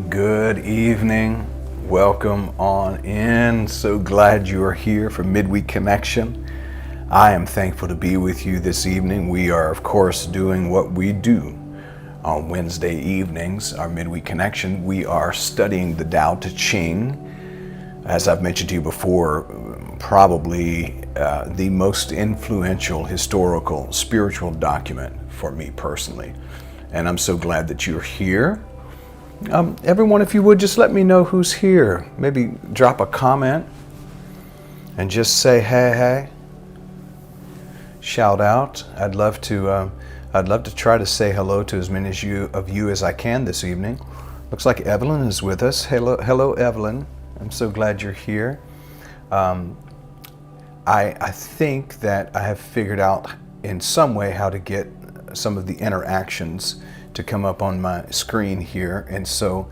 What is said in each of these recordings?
Good evening. Welcome on in. So glad you are here for Midweek Connection. I am thankful to be with you this evening. We are, of course, doing what we do on Wednesday evenings, our Midweek Connection. We are studying the Tao Te Ching. As I've mentioned to you before, probably the most influential historical spiritual document for me personally. And I'm so glad that you're here. Everyone, if you would, just let me know who's here. Maybe drop a comment and just say hey. Shout out. I'd love to try to say hello to as many of you as I can this evening. Looks like Evelyn is with us. Hello, Evelyn. I'm so glad you're here. I think that I have figured out in some way how to get some of the interactions to come up on my screen here, and so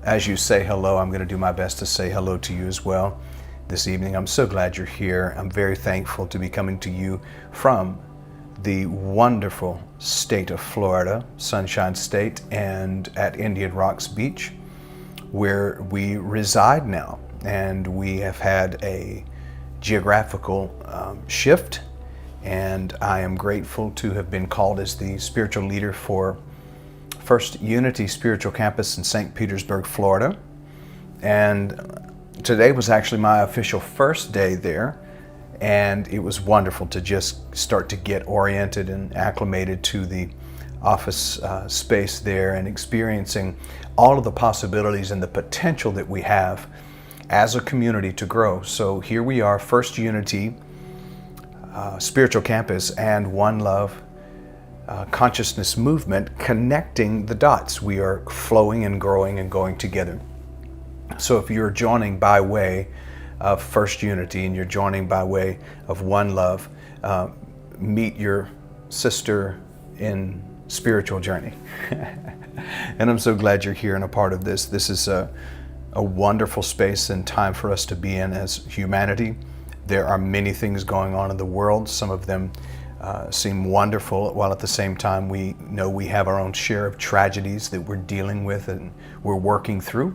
as you say hello, I'm going to do my best to say hello to you as well this evening. I'm so glad you're here. I'm very thankful to be coming to you from the wonderful state of Florida, Sunshine State, and at Indian Rocks Beach, where we reside now. And we have had a geographical shift, and I am grateful to have been called as the spiritual leader for First Unity Spiritual Campus in St. Petersburg, Florida. And today was actually my official first day there, and it was wonderful to just start to get oriented and acclimated to the office space there and experiencing all of the possibilities and the potential that we have as a community to grow. So here we are, First Unity Spiritual Campus and One Love Consciousness Movement, connecting the dots. We are flowing and growing and going together. So if you're joining by way of First Unity and you're joining by way of One Love, meet your sister in spiritual journey. And I'm so glad you're here and a part of this. This is a wonderful space and time for us to be in as humanity. There are many things going on in the world. Some of them seem wonderful, while at the same time we know we have our own share of tragedies that we're dealing with and we're working through.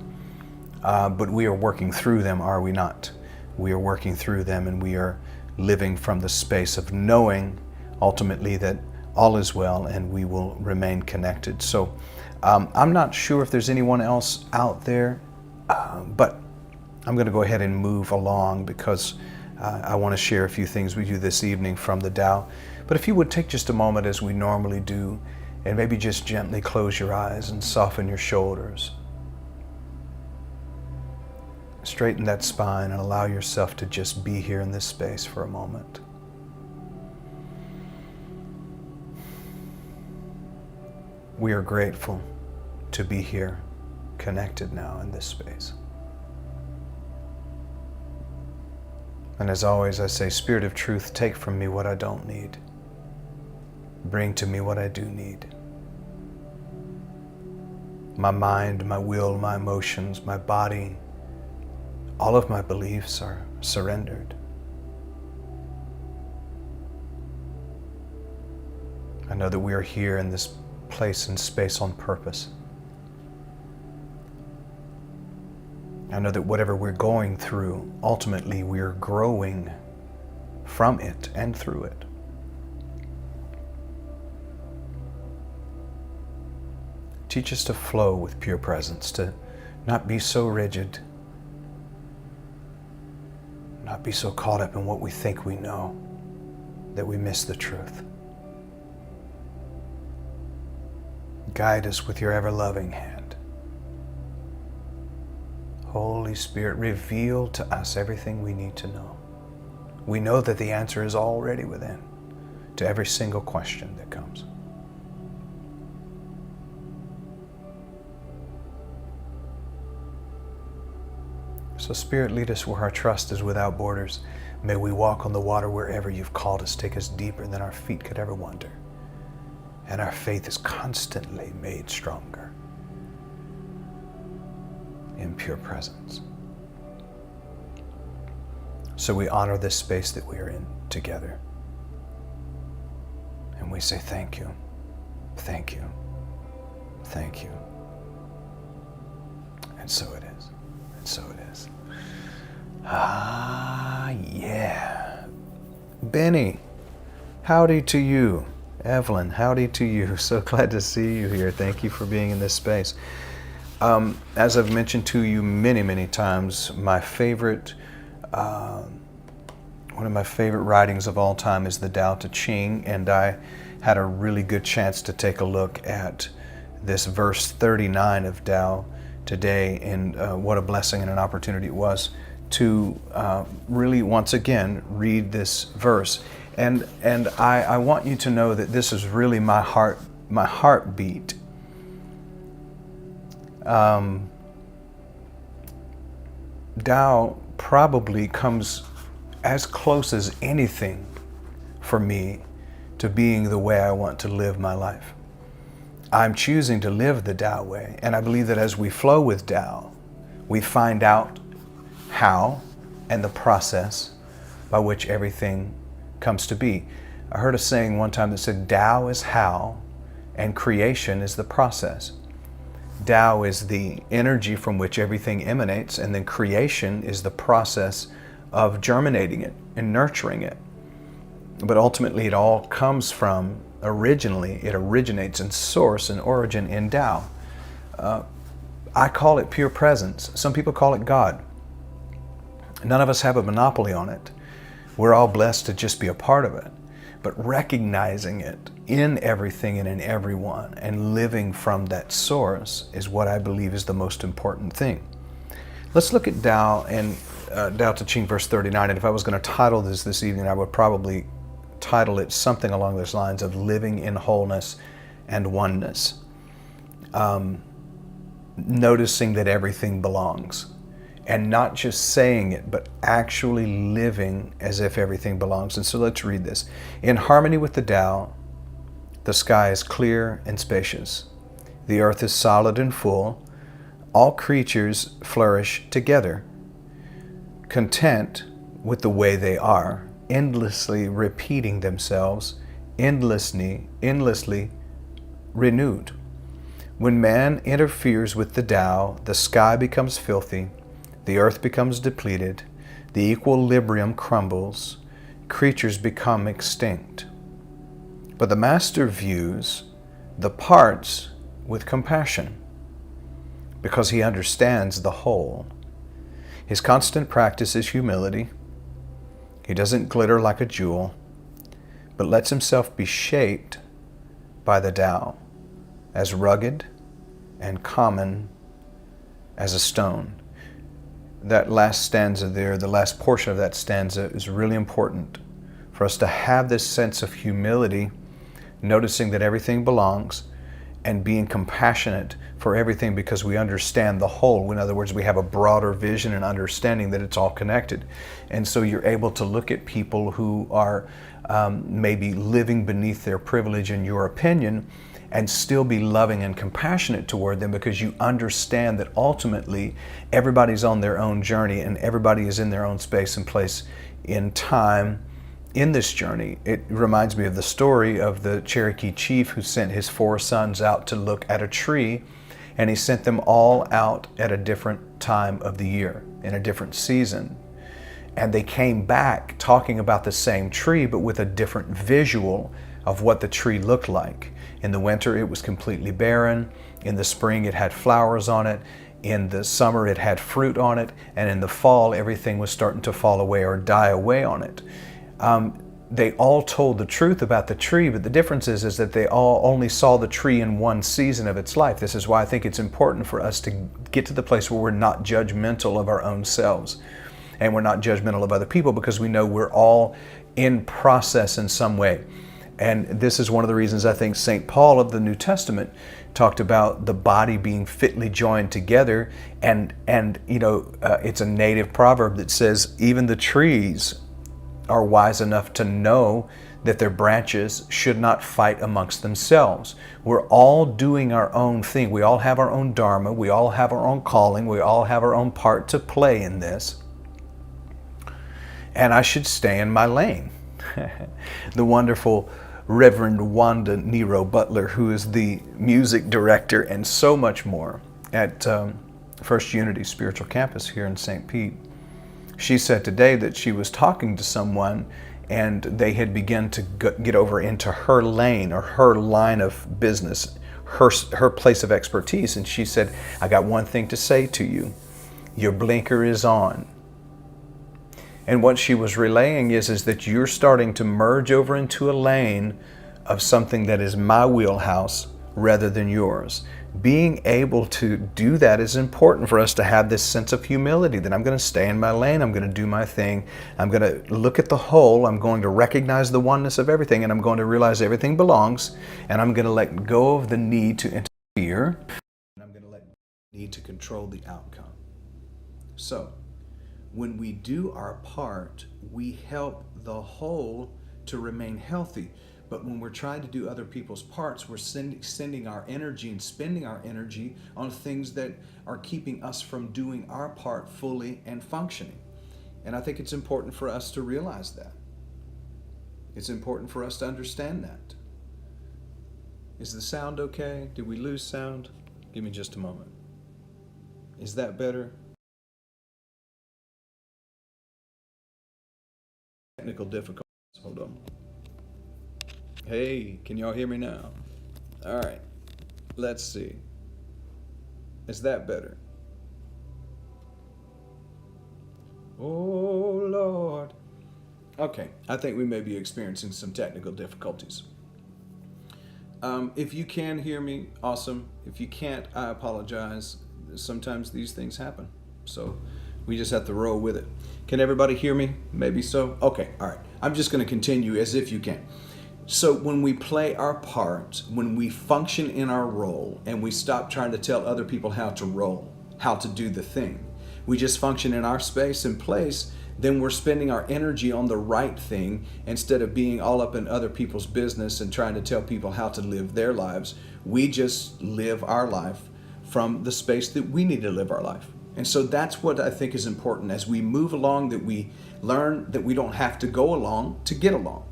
But we are working through them, are we not? We are working through them, and we are living from the space of knowing ultimately that all is well and we will remain connected. So I'm not sure if there's anyone else out there, but I'm going to go ahead and move along because I want to share a few things with you this evening from the Tao. But if you would take just a moment, as we normally do, and maybe just gently close your eyes and soften your shoulders. Straighten that spine and allow yourself to just be here in this space for a moment. We are grateful to be here, connected now in this space. And as always, I say, Spirit of Truth, take from me what I don't need. Bring to me what I do need. My mind, my will, my emotions, my body, all of my beliefs are surrendered. I know that we are here in this place and space on purpose. I know that whatever we're going through, ultimately we're growing from it and through it. Teach us to flow with pure presence, to not be so rigid, not be so caught up in what we think we know that we miss the truth. Guide us with your ever-loving hand. Holy Spirit, reveal to us everything we need to know. We know that the answer is already within to every single question that comes. So Spirit, lead us where our trust is without borders. May we walk on the water wherever you've called us. Take us deeper than our feet could ever wander. And our faith is constantly made stronger in pure presence. So we honor this space that we are in together. And we say thank you, thank you, thank you. And so it is. And so it is. Ah, yeah. Benny, howdy to you. Evelyn, howdy to you. So glad to see you here. Thank you for being in this space. As I've mentioned to you many, many times, one of my favorite writings of all time is the Tao Te Ching, and I had a really good chance to take a look at this verse 39 of Tao today, and what a blessing and an opportunity it was to really once again read this verse. And I want you to know that this is really my heartbeat. Tao probably comes as close as anything for me to being the way I want to live my life. I'm choosing to live the Tao way, and I believe that as we flow with Tao, we find out how and the process by which everything comes to be. I heard a saying one time that said, Tao is how and creation is the process. Tao is the energy from which everything emanates, and then creation is the process of germinating it and nurturing it. But ultimately it all comes from, it originates in source and origin in Tao. I call it pure presence. Some people call it God. None of us have a monopoly on it. We're all blessed to just be a part of it. But recognizing it in everything and in everyone and living from that source is what I believe is the most important thing. Let's look at Tao and Tao Te Ching verse 39. And if I was going to title this evening, I would probably title it something along those lines of living in wholeness and oneness. Noticing that everything belongs. And not just saying it, but actually living as if everything belongs. And so let's read this. In harmony with the Tao, the sky is clear and spacious. The earth is solid and full. All creatures flourish together, content with the way they are, endlessly repeating themselves, endlessly renewed. When man interferes with the Tao, the sky becomes filthy, the earth becomes depleted, the equilibrium crumbles, creatures become extinct. But the Master views the parts with compassion, because he understands the whole. His constant practice is humility. He doesn't glitter like a jewel, but lets himself be shaped by the Tao, as rugged and common as a stone. That last stanza there, the last portion of that stanza, is really important for us to have this sense of humility, noticing that everything belongs, and being compassionate for everything because we understand the whole. In other words, we have a broader vision and understanding that it's all connected. And so you're able to look at people who are maybe living beneath their privilege in your opinion and still be loving and compassionate toward them because you understand that ultimately everybody's on their own journey and everybody is in their own space and place in time in this journey. It reminds me of the story of the Cherokee chief who sent his 4 sons out to look at a tree, and he sent them all out at a different time of the year, in a different season. And they came back talking about the same tree, but with a different visual of what the tree looked like. In the winter, it was completely barren. In the spring, it had flowers on it. In the summer, it had fruit on it. And in the fall, everything was starting to fall away or die away on it. They all told the truth about the tree, but the difference is that they all only saw the tree in one season of its life. This is why I think it's important for us to get to the place where we're not judgmental of our own selves and we're not judgmental of other people, because we know we're all in process in some way. And this is one of the reasons I think St. Paul of the New Testament talked about the body being fitly joined together. And you know, it's a native proverb that says even the trees are wise enough to know that their branches should not fight amongst themselves. We're all doing our own thing. We all have our own dharma. We all have our own calling. We all have our own part to play in this. And I should stay in my lane. The wonderful Reverend Wanda Nero Butler, who is the music director and so much more at First Unity Spiritual Campus here in St. Pete. She said today that she was talking to someone and they had begun to get over into her lane or her line of business, her place of expertise. And she said, I got one thing to say to you. Your blinker is on. And what she was relaying is that you're starting to merge over into a lane of something that is my wheelhouse rather than yours. Being able to do that is important for us to have this sense of humility that I'm going to stay in my lane, I'm going to do my thing, I'm going to look at the whole, I'm going to recognize the oneness of everything, and I'm going to realize everything belongs, and I'm going to let go of the need to interfere, and I'm going to let go of the need to control the outcome. So, when we do our part, we help the whole to remain healthy. But when we're trying to do other people's parts, we're sending our energy and spending our energy on things that are keeping us from doing our part fully and functioning. And I think it's important for us to realize that. It's important for us to understand that. Is the sound okay? Did we lose sound? Give me just a moment. Is that better? Technical difficulties. Hold on. Hey, can y'all hear me now? All right, let's see. Is that better? Oh, Lord. Okay, I think we may be experiencing some technical difficulties. If you can hear me, awesome. If you can't, I apologize. Sometimes these things happen. So we just have to roll with it. Can everybody hear me? Maybe so? Okay, all right. I'm just going to continue as if you can. So when we play our part, when we function in our role, and we stop trying to tell other people how to roll, how to do the thing, we just function in our space and place, then we're spending our energy on the right thing instead of being all up in other people's business and trying to tell people how to live their lives. We just live our life from the space that we need to live our life. And so that's what I think is important as we move along, that we learn that we don't have to go along to get along.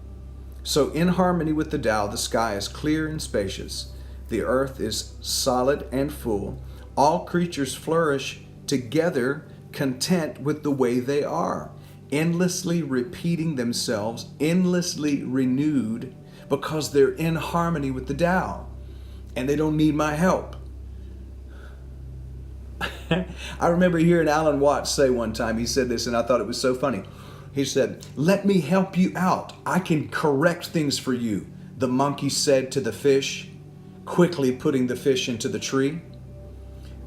So in harmony with the Tao, the sky is clear and spacious. The earth is solid and full. All creatures flourish together, content with the way they are, endlessly repeating themselves, endlessly renewed, because they're in harmony with the Tao, and they don't need my help. I remember hearing Alan Watts say one time, he said this, and I thought it was so funny. He said, let me help you out. I can correct things for you. The monkey said to the fish, quickly putting the fish into the tree.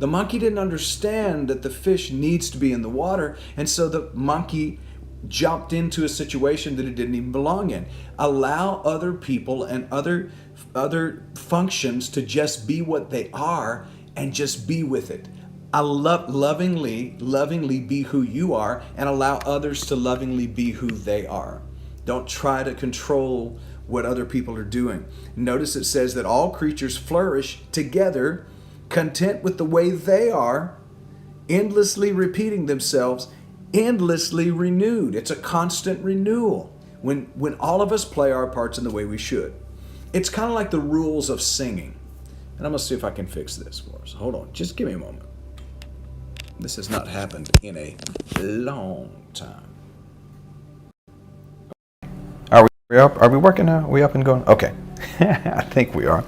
The monkey didn't understand that the fish needs to be in the water, and so the monkey jumped into a situation that it didn't even belong in. Allow other people and other functions to just be what they are and just be with it. I lovingly be who you are, and allow others to lovingly be who they are. Don't try to control what other people are doing. Notice it says that all creatures flourish together, content with the way they are, endlessly repeating themselves, endlessly renewed. It's a constant renewal when all of us play our parts in the way we should. It's kind of like the rules of singing. And I'm going to see if I can fix this for us. Hold on, just give me a moment. This has not happened in a long time. Are we up? Are we working now? Are we up and going? Okay. I think we are.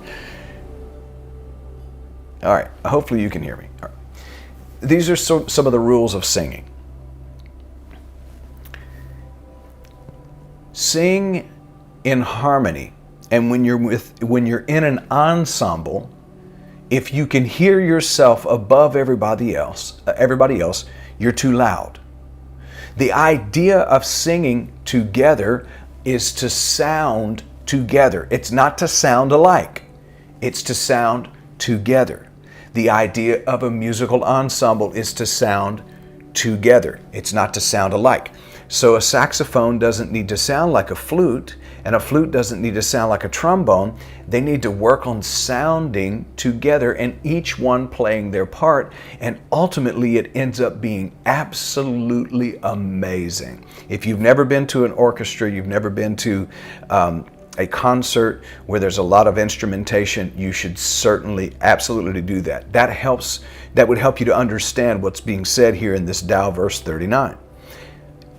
All right. Hopefully you can hear me. All right. These are some of the rules of singing. Sing in harmony. And when you're in an ensemble, if you can hear yourself above everybody else, you're too loud. The idea of singing together is to sound together. It's not to sound alike. It's to sound together. The idea of a musical ensemble is to sound together. It's not to sound alike. So a saxophone doesn't need to sound like a flute, and a flute doesn't need to sound like a trombone. They need to work on sounding together and each one playing their part, and ultimately it ends up being absolutely amazing. If you've never been to an orchestra, you've never been to a concert where there's a lot of instrumentation, you should certainly, absolutely do that. That would help you to understand what's being said here in this Dao verse 39.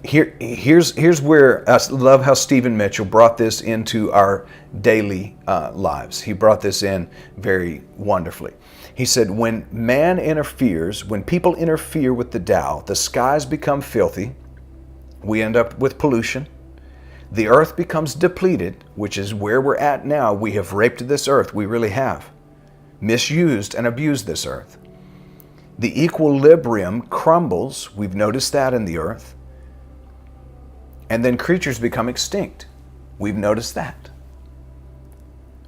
Here's where I love how Stephen Mitchell brought this into our daily lives. He brought this in very wonderfully. He said, when people interfere with the Tao, the skies become filthy. We end up with pollution. The earth becomes depleted, which is where we're at now. We have raped this earth. We really have. Misused and abused this earth. The equilibrium crumbles. We've noticed that in the earth. And then creatures become extinct. We've noticed that.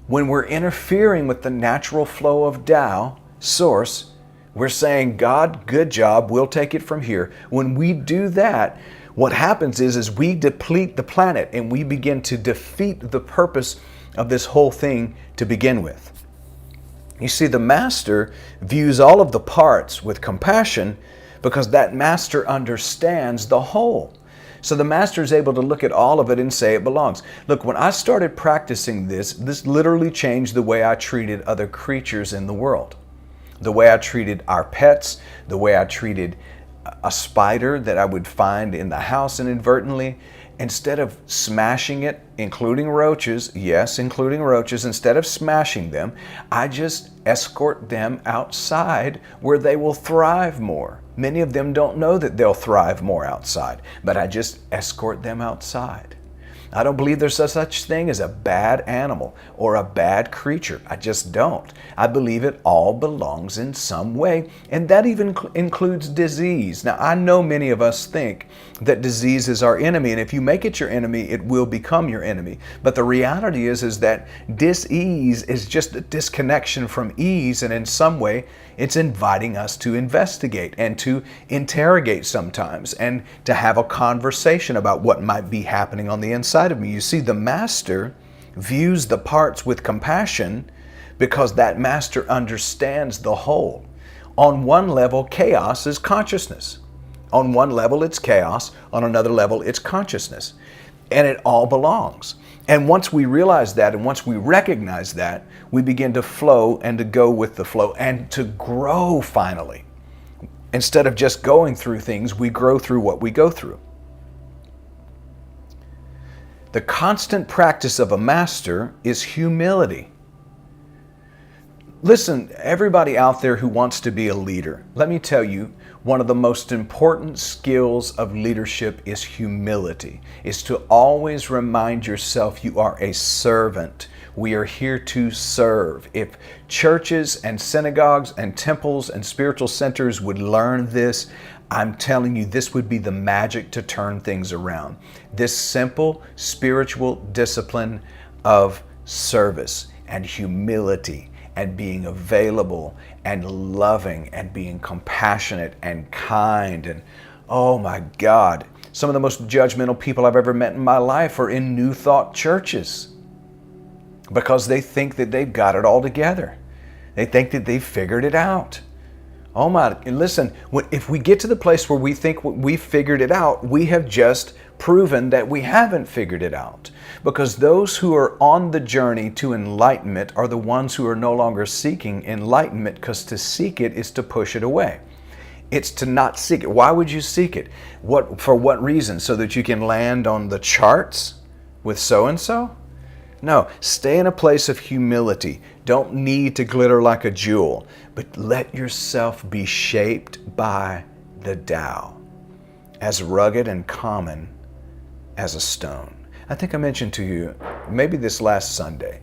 When we're interfering with the natural flow of Tao, source, we're saying, God, good job, we'll take it from here. When we do that, what happens is we deplete the planet and we begin to defeat the purpose of this whole thing to begin with. You see, the master views all of the parts with compassion because that master understands the whole. So the master is able to look at all of it and say it belongs. Look, when I started practicing this literally changed the way I treated other creatures in the world. The way I treated our pets, the way I treated a spider that I would find in the house inadvertently. Instead of smashing it, including roaches, yes, including roaches, instead of smashing them, I just escort them outside where they will thrive more. Many of them don't know that they'll thrive more outside, but I just escort them outside. I don't believe there's such thing as a bad animal or a bad creature. I just don't. I believe it all belongs in some way, and that even includes disease. Now, I know many of us think that disease is our enemy, and if you make it your enemy, it will become your enemy. But the reality is that dis-ease is just a disconnection from ease, and in some way, it's inviting us to investigate and to interrogate sometimes and to have a conversation about what might be happening on the inside of me. You see, the master views the parts with compassion because that master understands the whole. On one level, chaos is consciousness. On one level, it's chaos. On another level, it's consciousness. And it all belongs. And once we realize that, and once we recognize that, we begin to flow and to go with the flow and to grow finally. Instead of just going through things, we grow through what we go through. The constant practice of a master is humility. Listen, everybody out there who wants to be a leader, let me tell you, one of the most important skills of leadership is humility, is to always remind yourself you are a servant. We are here to serve. If churches and synagogues and temples and spiritual centers would learn this, I'm telling you, this would be the magic to turn things around. This simple spiritual discipline of service and humility and being available and loving and being compassionate and kind. And oh my God, some of the most judgmental people I've ever met in my life are in New Thought churches because they think that they've got it all together. They think that they've figured it out. Oh my, and listen, if we get to the place where we think we've figured it out, we have just proven that we haven't figured it out. Because those who are on the journey to enlightenment are the ones who are no longer seeking enlightenment, because to seek it is to push it away. It's to not seek it. Why would you seek it? For what reason? So that you can land on the charts with so-and-so? No, stay in a place of humility. Don't need to glitter like a jewel, but let yourself be shaped by the Tao, as rugged and common as a stone. I think I mentioned to you, maybe this last Sunday,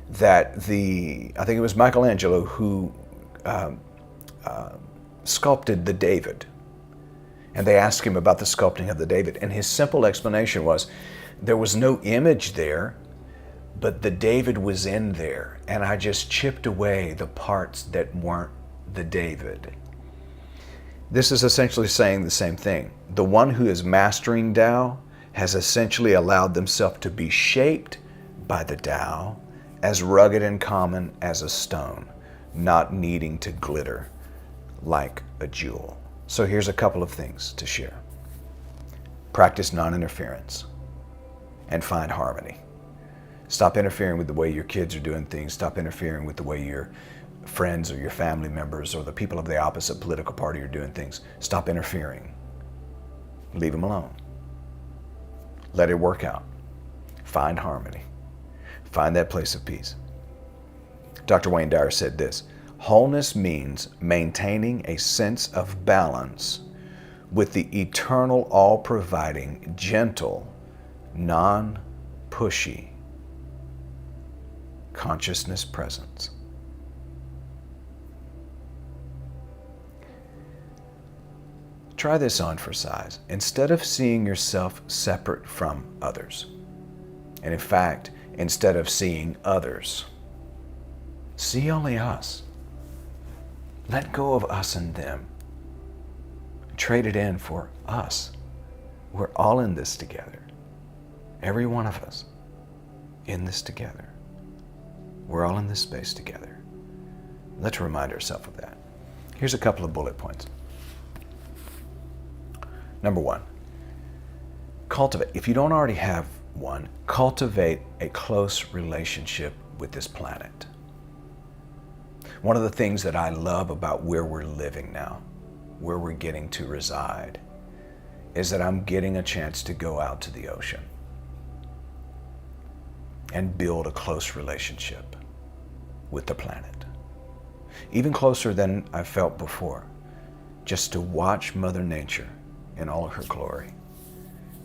that I think it was Michelangelo who sculpted the David. And they asked him about the sculpting of the David. And his simple explanation was, there was no image there, but the David was in there. And I just chipped away the parts that weren't the David. This is essentially saying the same thing. The one who is mastering Tao has essentially allowed themselves to be shaped by the Tao, as rugged and common as a stone, not needing to glitter like a jewel. So here's a couple of things to share. Practice non-interference and find harmony. Stop interfering with the way your kids are doing things. Stop interfering with the way your friends or your family members or the people of the opposite political party are doing things. Stop interfering. Leave them alone. Let it work out. Find harmony. Find that place of peace. Dr. Wayne Dyer said this: wholeness means maintaining a sense of balance with the eternal, all-providing, gentle, non-pushy consciousness presence. Try this on for size. Instead of seeing yourself separate from others, and in fact, instead of seeing others, see only us. Let go of us and them. Trade it in for us. We're all in this together. Every one of us in this together. We're all in this space together. Let's remind ourselves of that. Here's a couple of bullet points. Number one, cultivate. If you don't already have one, cultivate a close relationship with this planet. One of the things that I love about where we're living now, where we're getting to reside, is that I'm getting a chance to go out to the ocean and build a close relationship with the planet. Even closer than I felt before. Just to watch Mother Nature in all of her glory.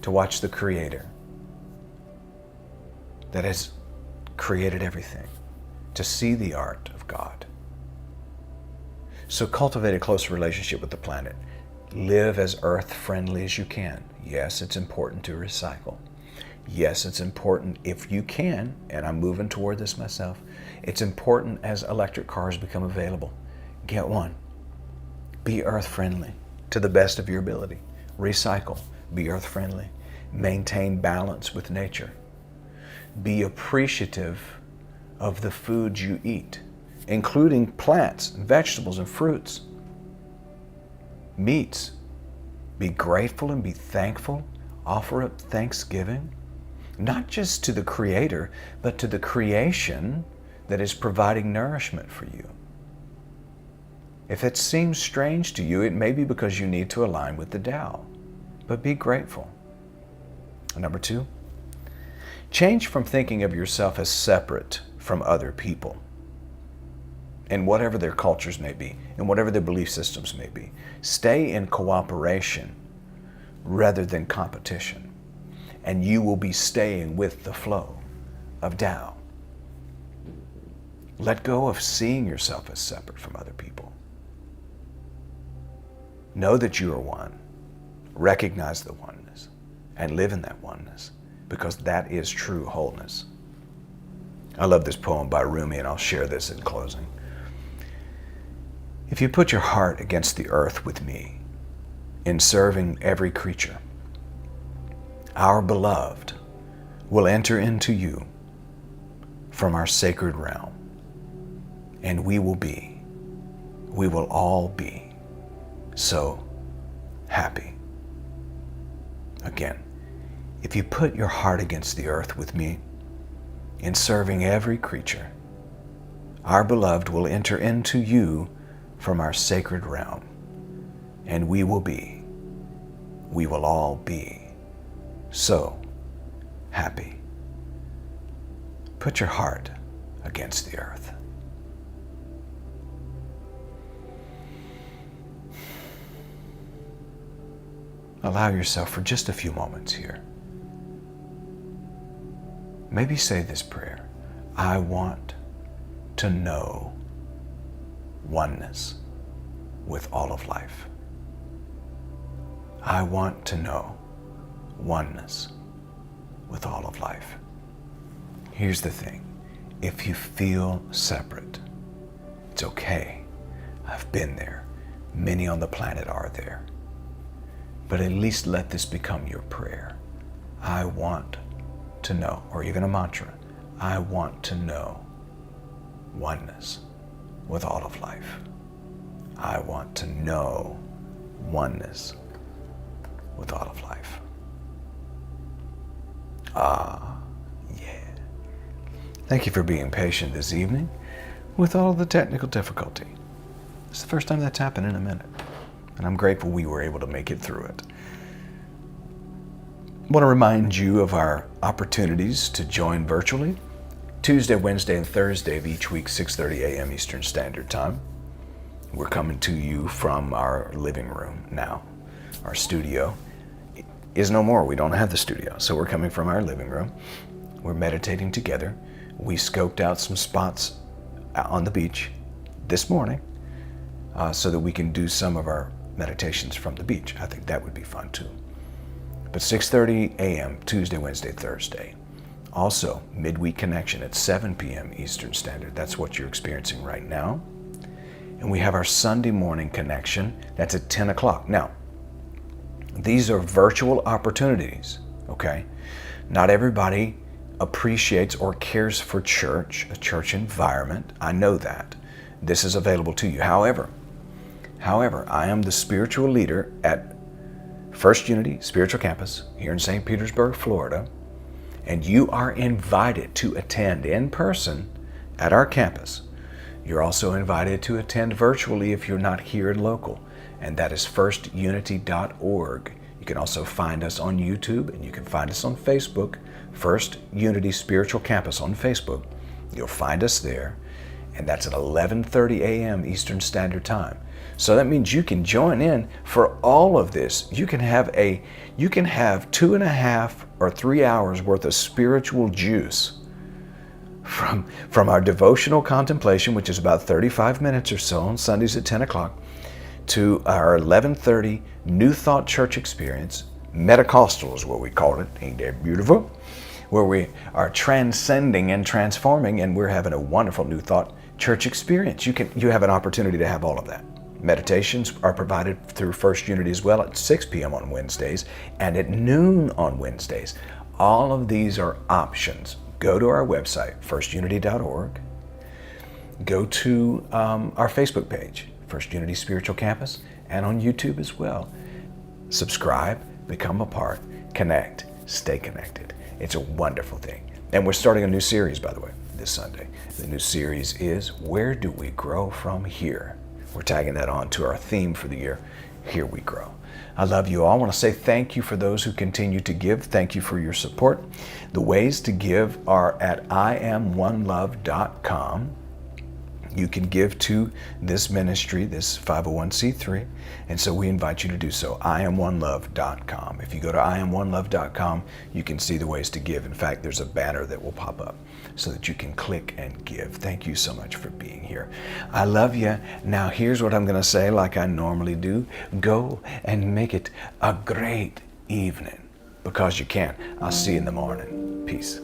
To watch the Creator that has created everything. To see the art of God. So cultivate a close relationship with the planet. Live as earth-friendly as you can. Yes, it's important to recycle. Yes, it's important if you can, and I'm moving toward this myself, it's important as electric cars become available. Get one. Be earth-friendly to the best of your ability. Recycle. Be earth-friendly. Maintain balance with nature. Be appreciative of the foods you eat, including plants, vegetables, and fruits. Meats. Be grateful and be thankful. Offer up thanksgiving, not just to the Creator, but to the creation that is providing nourishment for you. If it seems strange to you, it may be because you need to align with the Tao, but be grateful. Number two, change from thinking of yourself as separate from other people, and whatever their cultures may be, and whatever their belief systems may be. Stay in cooperation rather than competition, and you will be staying with the flow of Tao. Let go of seeing yourself as separate from other people. Know that you are one. Recognize the oneness and live in that oneness, because that is true wholeness. I love this poem by Rumi, and I'll share this in closing. If you put your heart against the earth with me in serving every creature, our beloved will enter into you from our sacred realm, and we will all be so happy. Again, if you put your heart against the earth with me in serving every creature, our beloved will enter into you from our sacred realm, and we will all be so happy. Put your heart against the earth. Allow yourself for just a few moments here. Maybe say this prayer: I want to know oneness with all of life. I want to know oneness with all of life. Here's the thing. If you feel separate, it's okay. I've been there. Many on the planet are there. But at least let this become your prayer. I want to know, or even a mantra, I want to know oneness with all of life. I want to know oneness with all of life. Ah, yeah. Thank you for being patient this evening with all the technical difficulty. It's the first time that's happened in a minute, and I'm grateful we were able to make it through it. I want to remind you of our opportunities to join virtually. Tuesday, Wednesday, and Thursday of each week, 6:30 a.m. Eastern Standard Time. We're coming to you from our living room now. Our studio is no more. We don't have the studio, so we're coming from our living room. We're meditating together. We scoped out some spots on the beach this morning so that we can do some of our meditations from the beach. I think that would be fun too. But 6:30 a.m. Tuesday, Wednesday, Thursday. Also, midweek connection at 7 p.m. Eastern Standard. That's what you're experiencing right now. And we have our Sunday morning connection. That's at 10 o'clock. Now, these are virtual opportunities, okay? Not everybody appreciates or cares for church, a church environment. I know that. This is available to you. However, I am the spiritual leader at First Unity Spiritual Campus here in St. Petersburg, Florida, and you are invited to attend in person at our campus. You're also invited to attend virtually if you're not here and local, and that is firstunity.org. You can also find us on YouTube, and you can find us on Facebook, First Unity Spiritual Campus on Facebook. You'll find us there, and that's at 11:30 a.m. Eastern Standard Time. So that means you can join in for all of this. You can have 2.5 or 3 hours worth of spiritual juice from our devotional contemplation, which is about 35 minutes or so on Sundays at 10 o'clock, to our 11:30 New Thought Church experience. Metacostal is what we call it. Ain't that beautiful? Where we are transcending and transforming, and we're having a wonderful New Thought Church experience. You have an opportunity to have all of that. Meditations are provided through First Unity as well at 6 p.m. on Wednesdays and at noon on Wednesdays. All of these are options. Go to our website, firstunity.org. Go to our Facebook page, First Unity Spiritual Campus, and on YouTube as well. Subscribe, become a part, connect, stay connected. It's a wonderful thing. And we're starting a new series, by the way, this Sunday. The new series is Where Do We Grow From Here? We're tagging that on to our theme for the year, Here We Grow. I love you all. I want to say thank you for those who continue to give. Thank you for your support. The ways to give are at iamonelove.com. You can give to this ministry, this 501c3, and so we invite you to do so, iamonelove.com. If you go to iamonelove.com, you can see the ways to give. In fact, there's a banner that will pop up so that you can click and give. Thank you so much for being here. I love you. Now, here's what I'm going to say like I normally do. Go and make it a great evening, because you can. I'll see you in the morning. Peace.